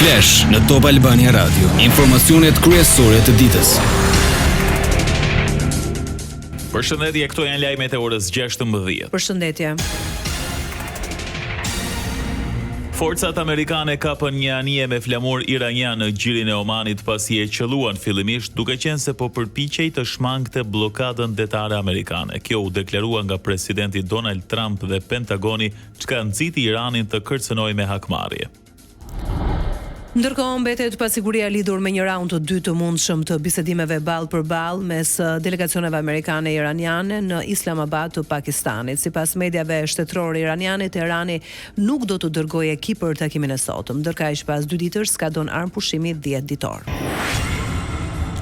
Flash në Top Albania Radio. Informacionet kryesore të ditës. Përshëndetje, këto janë lajmet e orës 16. Përshëndetje. Forcat amerikane kapën një anije me flamur iranian në gjirin e Omanit pasi e qelluan fillimisht, duke qenë se po përpiqej të shmangte bllokadën detare amerikane. Kjo u deklarua nga presidenti Donald Trump dhe Pentagoni, çka nxiti Iranin të kërcënojë me hakmarrje. Ndërkohë mbetet pasiguria lidhur me një raund të dytë të mundshëm të bisedimeve ball për ball mes delegacioneve amerikane e iraniane në Islamabad të Pakistanit. Sipas mediave shtetërore iraniane, Teherani nuk do të dërgojë ekip për takimin e sotëm, ndërkaq pas 2 ditësh skadon armpushimi 10 ditor.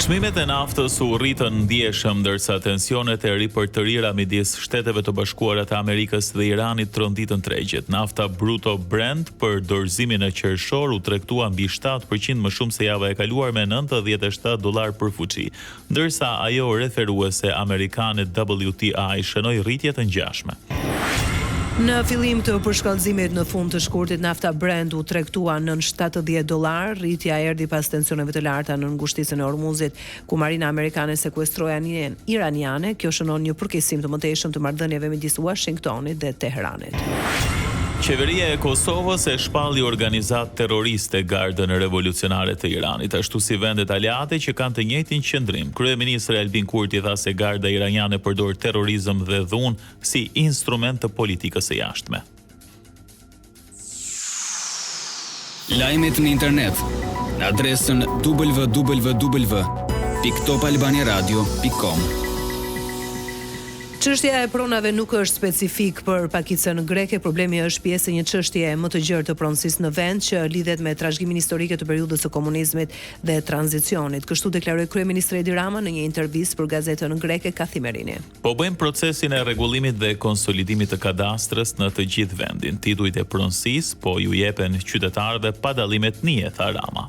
Çmimet e naftës u rritën ndjeshëm, ndërsa tensionet e ripërtërira midis Shteteve të Bashkuara të Amerikës dhe Iranit tronditën tregjet. Nafta bruto Brent për dorëzimin e qershor u tregtua mbi 7% më shumë se java e kaluar me $97 për fuqi, ndërsa ajo referuese amerikane WTI shënoi rritje të ngjashme. Në fillim të përshkallëzimit në fund të shkurtit, nafta Brent u tregtua në $70. Rritja erdhi pas tensioneve të larta në ngushtisën e Hormuzit, ku marina amerikane sekuestroi anijen iraniane. Kjo shënon një përkesim të mëtejshëm të marrëdhënieve midis Washingtonit dhe Teheranit. Qeveria e Kosovës e shpalli organizat terroriste Gardën Revolucionare të Iranit, ashtu si vendet aleate që kanë të njëjtin qëndrim. Kryeministri Albin Kurti tha se garda iraniane përdor terrorizëm dhe dhunë si instrument të politikës së jashtme. Lajmet në internet në adresën www.topalbaniaradio.com. Çështja e pronave nuk është specifik për pakicën greke, problemi është pjesë e një çështjeje më të gjerë të pronësisë në vend që lidhet me trashëgiminë historike të periudhës së komunizmit dhe tranzicionit. Kështu deklaroi kryeministri Edi Rama në një intervistë për gazetën greke Kathimerini. Po bëjmë procesin e rregullimit dhe konsolidimit të kadastrës në të gjithë vendin. Titujt e pronësisë po ju jepen qytetarëve pa dallime etnie, tha Rama.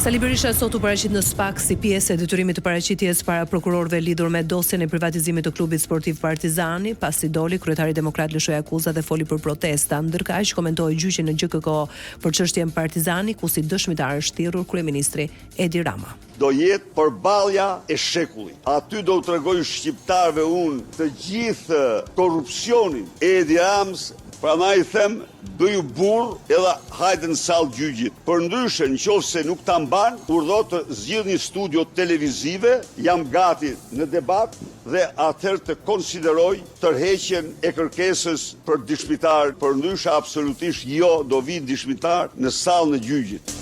Sali Berisha sot u paraqit në SPAK si pjesë e detyrimit të paraqitjes para prokurorëve lidhur me dosjen e privatizimit të klubit sportiv Partizani. Pasi doli, kryetari demokrat lëshoi akuzat dhe foli për protesta, ndërkaq komentoi gjyqin në GKK për çështjen Partizani, ku si dëshmitar është thirrur kryeministri Edi Rama. Do jetë përballja e shekullit. Aty do u tregoj shqiptarëve unë të gjithë korrupsionin e Edi Ramës. Prandaj them, bëju burr edhe hajde në sallë gjyqit. Përndryshe, nëse nuk ta mban, urdhë të zgjidhni studio televizive, jam gati në debat dhe atëherë të konsideroj tërheqjen e kërkesës për dëshmitar. Përndryshe, absolutisht jo do vi dëshmitar në sallën e gjyqit.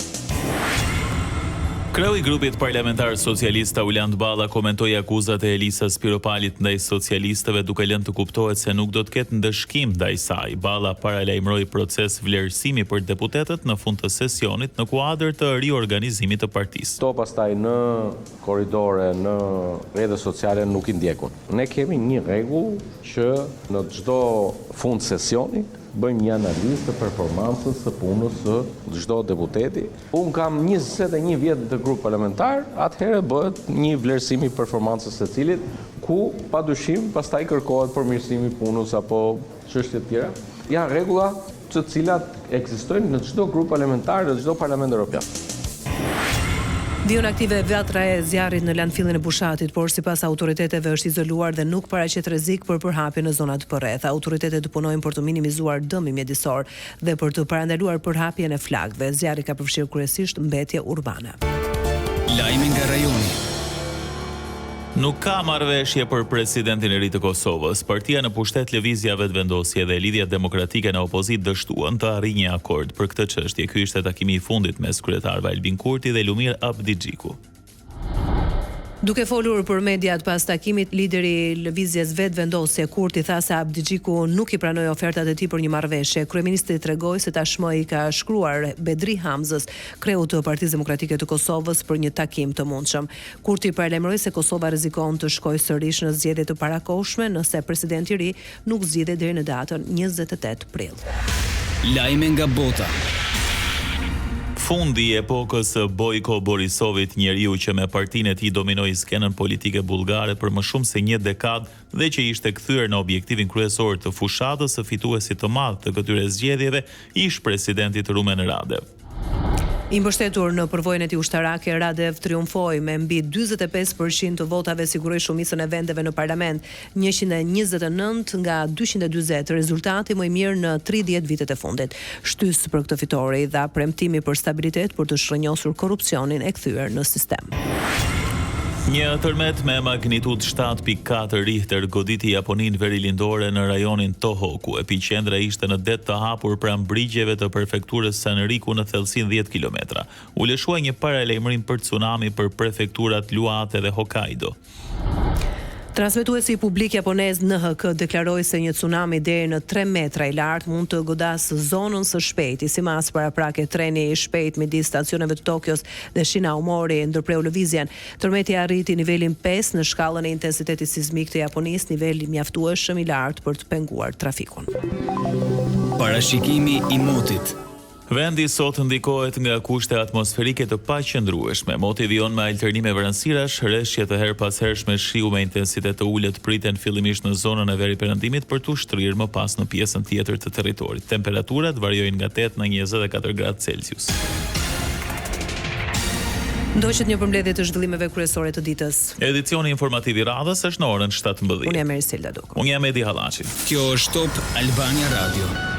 Kreu i grupit parlamentar socialist Auland Balla komentoi akuzat e Elisas Piropalit ndaj socialistëve, duke lënë të kuptohet se nuk do të ketë ndëshkim ndaj saj. Balla paralajmëroi proces vlerësimi për deputetët në fund të sesionit në kuadër të riorganizimit të partisë. To pastaj në korridore, në rrjetet sociale nuk i ndjekun. Ne kemi një rregull që në çdo fund sesioni bëjmë një analizë të performancës së punës së çdo deputeti. Unë kam 21 vjet të grup parlamentar, atëherë bëhet një vlerësim i performancës së cilit, ku padyshim pastaj kërkohet përmirësimi i punës apo çështje të tjera. Janë rregulla të cilat ekzistojnë në çdo grup parlamentar në çdo parlament evropian. Vion aktive vatra e zjarrit në landfillin e Bushatit, por sipas autoriteteve është izoluar dhe nuk paraqet rrezik për përhapje në zonat përreth. Autoritetet punojnë për të minimizuar dëmin mjedisor dhe për të parandaluar përhapjen e flakëve. Zjarri ka përfshirë kryesisht mbetje urbane. Lajmi nga rajoni. Nuk ka marrëveshje për presidentin e ri të Kosovës. Partia në pushtet Lëvizja Vetëvendosje dhe Lidhja Demokratike në opozit dështuan të arrijë një akord për këtë çështje. Ky ishte takimi i fundit mes kryetarëve Albin Kurti dhe Lumir Abdigjiku. Duke folur për mediat pas takimit, lideri Lëvizjes Vetëvendosje Kurti tha se Abdigjiku nuk i pranoi ofertat e tij për një marrëveshje. Kryeministri tregoi se tashmë i ka shkruar Bedri Hamzës, kreut të Partisë Demokratike të Kosovës, për një takim të mundshëm. Kurti paralajmëroi se Kosova rrezikon të shkojë sërish në zgjedhje të parakohshme nëse presidenti i ri nuk zgjidhet deri në datën 28 prill. Lajme nga bota. Fundi i epokës së Bojko Borisovit, njeriu që me partinë e tij dominoi skenën politike bullgare për më shumë se një dekadë dhe që ishte kthyer në objektivin kryesor të fushatës së fituesit të madh të këtyre zgjedhjeve, ish presidenti Rumen Radev. I mbështetur në përvojën e tij ushtarake, Radev triumfoi me mbi 45% të votave, siguroi shumicën e vendeve në parlament, 129 nga 240, rezultati më i mirë në 30 vitet e fundit. Shtys për këtë fitore i dha premtimi për stabilitet për të shërnjosur korrupsionin e kthyer në sistem. Një tërmet me magnitud 7.4 Richter goditi Japoninë verilindore në rajonin Tohoku. Epiqendra ishte në det të hapur pranë brigjeve të prefekturës Sanriku në thellësinë 10 kilometra. U lëshua një paralajmërim për tsunami për prefekturat Iwate dhe Hokkaido. Transmetuesi publik japonez NHK deklaroi se një tsunami deri në 3 metra i lartë mund të godasë zonën së shpejti, sipas paraprake treni i shpejt midis stacioneve të Tokios dhe Shinamori ndërpreu lëvizjen. Tërmeti arriti nivelin 5 në shkallën e intensitetit sismik të Japonisë, nivel mjaftueshëm i lartë për të penguar trafikun. Parashikimi i motit. Vendi sot ndikohet nga kushte atmosferike të paqëndrueshme. Moti vijon me alternime vranësirash, rreshje të her pas hershme shiu me intensitet të ulët priten fillimisht në zonën e veriperëndimit për të ushtrirë më pas në pjesën tjetër të territorit. Temperaturat variojnë nga 8 në 24 gradë Celsius. Ndoqet një përmbledhje të zhvillimeve kryesore të ditës. Edicioni informativ i radhës është në orën 17. Unë jam Erselda Doko. Unë jam Edi Hallaçi. Kjo është Top Albania Radio.